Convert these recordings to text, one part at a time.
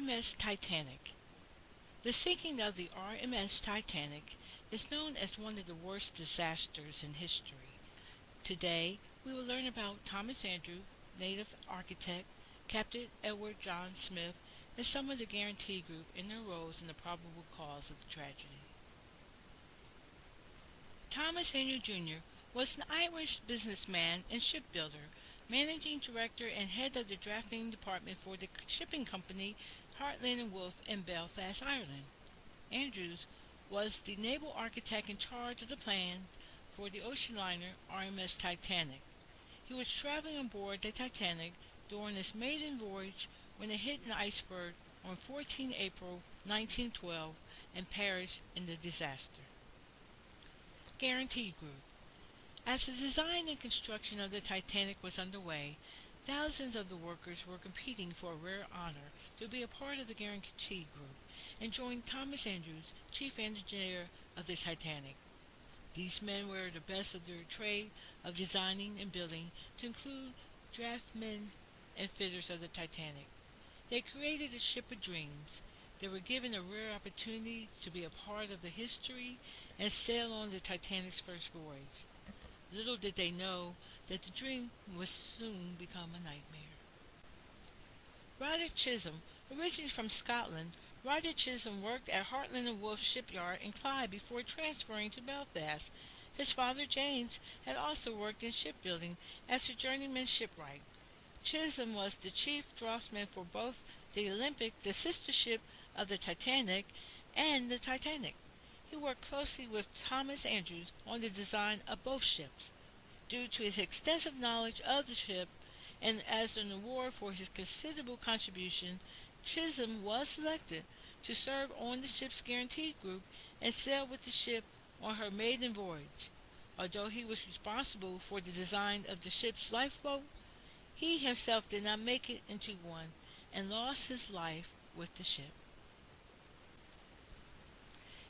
RMS Titanic. The sinking of the RMS Titanic is known as one of the worst disasters in history. Today, we will learn about Thomas Andrews, native architect, Captain Edward John Smith, and some of the Guarantee Group in their roles in the probable cause of the tragedy. Thomas Andrews Jr. was an Irish businessman and shipbuilder, managing director and head of the drafting department for the shipping company Harland and Wolff in Belfast, Ireland. Andrews was the naval architect in charge of the plans for the ocean liner RMS Titanic. He was traveling on board the Titanic during its maiden voyage when it hit an iceberg on 14 April 1912 and perished in the disaster. Guarantee Group. As the design and construction of the Titanic was underway, thousands of the workers were competing for a rare honor to be a part of the Guarantee Group and join Thomas Andrews, chief engineer of the Titanic. These men were the best of their trade of designing and building, to include draftsmen and fitters of the Titanic. They created a ship of dreams. They were given a rare opportunity to be a part of the history and sail on the Titanic's first voyage. Little did they know that the dream would soon become a nightmare. Roger Chisholm, originally from Scotland, Roger Chisholm worked at Harland and Wolff shipyard in Clyde before transferring to Belfast. His father James had also worked in shipbuilding as a journeyman shipwright. Chisholm was the chief draftsman for both the Olympic, the sister ship of the Titanic, and the Titanic. He worked closely with Thomas Andrews on the design of both ships. Due to his extensive knowledge of the ship, and as an award for his considerable contribution, Chisholm was selected to serve on the ship's Guarantee Group and sail with the ship on her maiden voyage. Although he was responsible for the design of the ship's lifeboat, he himself did not make it into one and lost his life with the ship.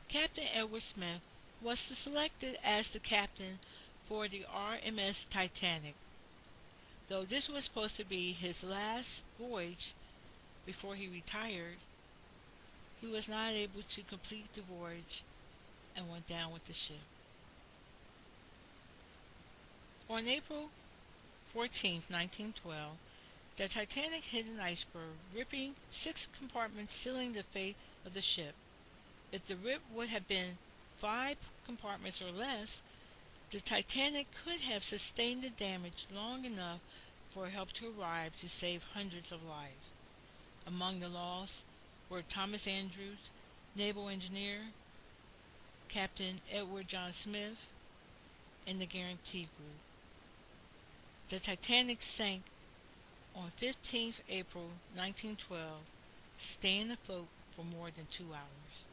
Captain Edward Smith was selected as the captain for the RMS Titanic. Though this was supposed to be his last voyage before he retired, he was not able to complete the voyage and went down with the ship. On April 14, 1912, the Titanic hit an iceberg, ripping 6 compartments, sealing the fate of the ship. If the rip would have been 5 compartments or less, the Titanic could have sustained the damage long enough for help to arrive to save hundreds of lives. Among the lost were Thomas Andrews, naval engineer, Captain Edward John Smith, and the Guarantee Group. The Titanic sank on 15 April 1912, staying afloat for more than 2 hours.